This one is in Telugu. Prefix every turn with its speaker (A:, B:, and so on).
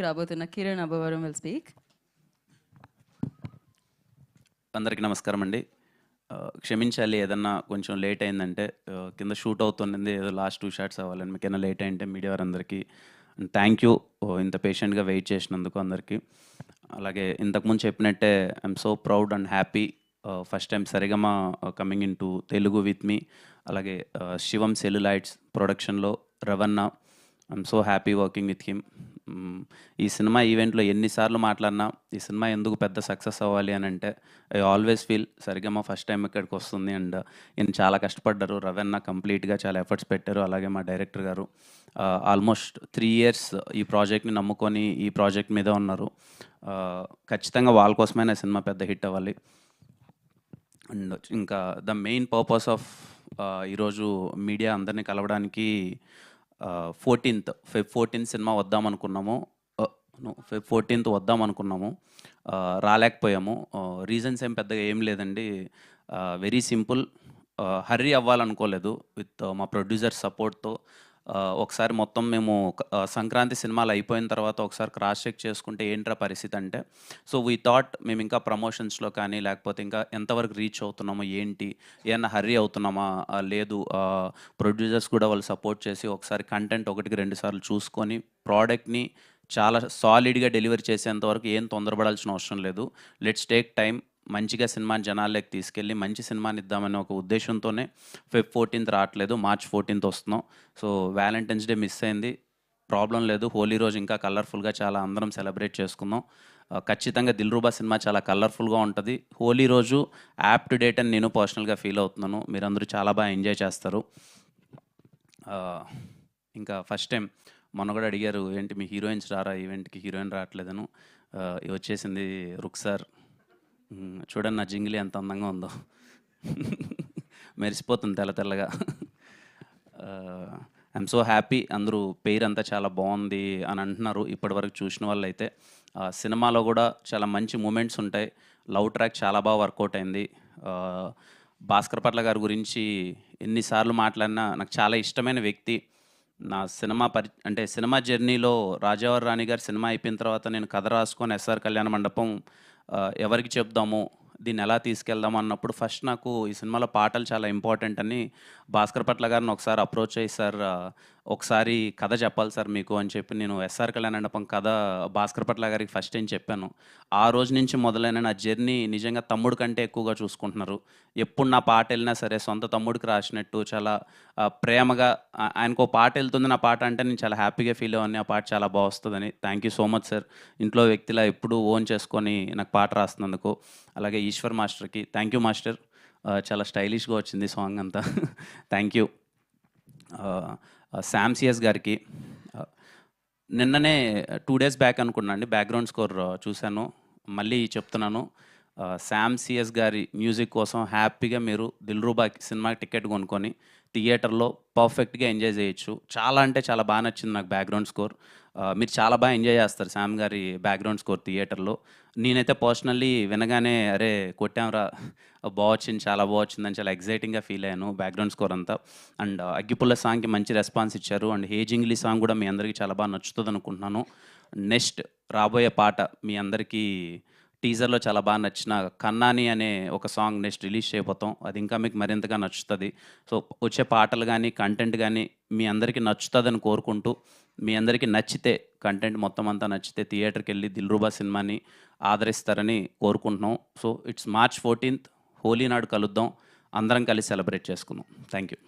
A: రాబోతున్న కిరణ్ అబ్బవరం విల్ స్పీక్.
B: అందరికీ నమస్కారం అండి. క్షమించాలి ఏదన్నా కొంచెం లేట్ అయిందంటే, కింద షూట్ అవుతుంది, ఏదో లాస్ట్ 2 షాట్స్ అవ్వాలని. మీకైనా లేట్ అయింటే మీడియా వారందరికీ థ్యాంక్ యూ, ఇంత పేషెంట్గా వెయిట్ చేసినందుకు అందరికీ. అలాగే ఇంతకుముందు చెప్పినట్టే I'm so proud and happy, first time Saregama coming in to Telugu with me. అలాగే శివం సెల్యులైట్స్ ప్రొడక్షన్లో Ravana, I'm so happy working with him. ఈ సినిమా ఈవెంట్లో ఎన్నిసార్లు మాట్లాడినా ఈ సినిమా ఎందుకు పెద్ద సక్సెస్ అవ్వాలి అని అంటే, I always feel Sarigama first time ఇక్కడికి వస్తుంది అండ్ ఈయన చాలా కష్టపడ్డారు. రవణ కంప్లీట్గా చాలా ఎఫర్ట్స్ పెట్టారు. అలాగే మా డైరెక్టర్ గారు ఆల్మోస్ట్ 3 years ఈ ప్రాజెక్ట్ని నమ్ముకొని ఈ ప్రాజెక్ట్ మీద ఉన్నారు. ఖచ్చితంగా వాళ్ళ కోసమైనా సినిమా పెద్ద హిట్ అవ్వాలి. అండ్ ఇంకా ద మెయిన్ పర్పస్ ఆఫ్ ఈరోజు మీడియా అందరినీ కలవడానికి, Feb 14 సినిమా వద్దామనుకున్నాము. Feb 14 వద్దామనుకున్నాము, రాలేకపోయాము. రీజన్స్ ఏం పెద్దగా ఏం లేదండి. వెరీ సింపుల్, హర్రీ అవ్వాలనుకోలేదు. విత్ మా ప్రొడ్యూసర్ సపోర్ట్తో ఒకసారి మొత్తం మేము సంక్రాంతి సినిమాలు అయిపోయిన తర్వాత ఒకసారి క్రాస్ చెక్ చేసుకుంటే ఏంట్రా పరిస్థితి అంటే, సో వీ థాట్ మేము ఇంకా ప్రమోషన్స్లో కానీ లేకపోతే ఇంకా ఎంతవరకు రీచ్ అవుతున్నామో ఏంటి, ఏమన్నా హర్రీ అవుతున్నామా లేదు, ప్రొడ్యూసర్స్ కూడా వాళ్ళు సపోర్ట్ చేసి ఒకసారి కంటెంట్ 1-2 సార్లు చూసుకొని ప్రోడక్ట్ని చాలా సాలిడ్గా డెలివరీ చేసేంత వరకు ఏం తొందరపడాల్సిన అవసరం లేదు. లెట్స్ టేక్ టైం, మంచిగా సినిమాని జనాల్లోకి తీసుకెళ్ళి మంచి సినిమాని ఇద్దామనే ఒక ఉద్దేశంతోనే Feb 14 రావట్లేదు, March 14 వస్తున్నాం. సో వ్యాలంటైన్స్ డే మిస్ అయింది, ప్రాబ్లం లేదు. హోలీ రోజు ఇంకా కలర్ఫుల్గా చాలా అందరం సెలబ్రేట్ చేసుకుందాం. ఖచ్చితంగా దిల్రూబా సినిమా చాలా కలర్ఫుల్గా ఉంటుంది. హోలీ రోజు యాప్ టు డేట్ అని నేను పర్సనల్గా ఫీల్ అవుతున్నాను. మీరందరూ చాలా బాగా ఎంజాయ్ చేస్తారు. ఇంకా ఫస్ట్ టైం మొన్న కూడా అడిగారు, ఏంటి మీ హీరోయిన్స్ రారా ఈవెంట్కి, హీరోయిన్ రావట్లేదను. వచ్చేసింది రుక్సార్. చూడండి నా జింగిలి ఎంత అందంగా ఉందో, మెరిసిపోతుంది తెల్ల తెల్లగా. I'm so happy. అందరూ పేరు అంతా చాలా బాగుంది అని అంటున్నారు ఇప్పటివరకు చూసిన వాళ్ళు అయితే. సినిమాలో కూడా చాలా మంచి మూమెంట్స్ ఉంటాయి. లవ్ ట్రాక్ చాలా బాగా వర్కౌట్ అయింది. భాస్కర్ పట్ల గారి గురించి ఎన్నిసార్లు మాట్లాడినా నాకు చాలా ఇష్టమైన వ్యక్తి. నా సినిమా అంటే సినిమా జర్నీలో రాజావారి రాణి గారి సినిమా అయిపోయిన తర్వాత నేను కథ రాసుకొని ఎస్ఆర్ కళ్యాణ మండపం ఎవరికి చెప్దాము, దీన్ని ఎలా తీసుకెళ్దాము అన్నప్పుడు ఫస్ట్ నాకు ఈ సినిమాలో పాటలు చాలా ఇంపార్టెంట్ అని భాస్కర్ పట్ల గారిని ఒకసారి అప్రోచ్ అయ్యి, సార్ ఒకసారి కథ చెప్పాలి సార్ మీకు అని చెప్పి నేను ఎస్ఆర్ కళ్యాణ మండపం కథ భాస్కర్ పట్ల గారికి ఫస్ట్ టైం చెప్పాను. ఆ రోజు నుంచి మొదలైన నా జర్నీ నిజంగా తమ్ముడు కంటే ఎక్కువగా చూసుకుంటున్నారు. ఎప్పుడు నా పాట వెళ్ళినా సరే సొంత తమ్ముడికి రాసినట్టు చాలా ప్రేమగా, ఆయనకు పాట వెళ్తుంది నా పాట అంటే నేను చాలా హ్యాపీగా ఫీల్ అవ్వని, ఆ పాట చాలా బాగా వస్తుందని. Thank you so much sir, ఇంట్లో వ్యక్తిలా ఎప్పుడూ ఓన్ చేసుకొని నాకు పాట రాస్తున్నందుకు. అలాగే ఈశ్వర్ మాస్టర్కి థ్యాంక్ యూ మాస్టర్, చాలా స్టైలిష్గా వచ్చింది సాంగ్ అంతా. Thank you. శామ్ సిఎస్ గారికి నిన్ననే 2 days బ్యాక్ అనుకున్నా అండి బ్యాక్గ్రౌండ్ స్కోర్ చూశాను, మళ్ళీ చెప్తున్నాను. శామ్ సిఎస్ గారి మ్యూజిక్ కోసం హ్యాపీగా మీరు దిల్రూబా సినిమాకి టికెట్ కొనుక్కొని థియేటర్లో పర్ఫెక్ట్గా ఎంజాయ్ చేయొచ్చు. చాలా అంటే చాలా బాగా నచ్చింది నాకు బ్యాక్గ్రౌండ్ స్కోర్. మీరు చాలా బాగా ఎంజాయ్ చేస్తారు శామ్ గారి బ్యాక్గ్రౌండ్ స్కోర్ థియేటర్లో. నేనైతే పర్సనల్లీ వినగానే అరే కొట్టాంరా, బాగా వచ్చింది, చాలా బాగా వచ్చిందని చాలా ఎగ్జైటింగ్గా ఫీల్ అయ్యాను బ్యాక్గ్రౌండ్ స్కోర్ అంతా. అండ్ అగ్గిపుల్ల సాంగ్కి మంచి రెస్పాన్స్ ఇచ్చారు. అండ్ హేజింగ్లీ సాంగ్ కూడా మీ అందరికీ చాలా బాగా నచ్చుతుంది అనుకుంటున్నాను. నెక్స్ట్ రాబోయే పాట మీ అందరికీ టీజర్లో చాలా బాగా నచ్చిన కన్నాని అనే ఒక సాంగ్ నెక్స్ట్ రిలీజ్ చేయబోతాం. అది ఇంకా మీకు మరింతగా నచ్చుతుంది. సో వచ్చే పాటలు కానీ కంటెంట్ కానీ మీ అందరికీ నచ్చుతుందని కోరుకుంటూ, మీ అందరికీ నచ్చితే కంటెంట్ మొత్తం అంతా నచ్చితే థియేటర్కి వెళ్ళి దిల్రూబా సినిమాని ఆదరిస్తారని కోరుకుంటున్నాం. సో ఇట్స్ March 14, హోలీ నాడు కలుద్దాం, అందరం కలిసి సెలబ్రేట్ చేసుకుందాం. Thank you.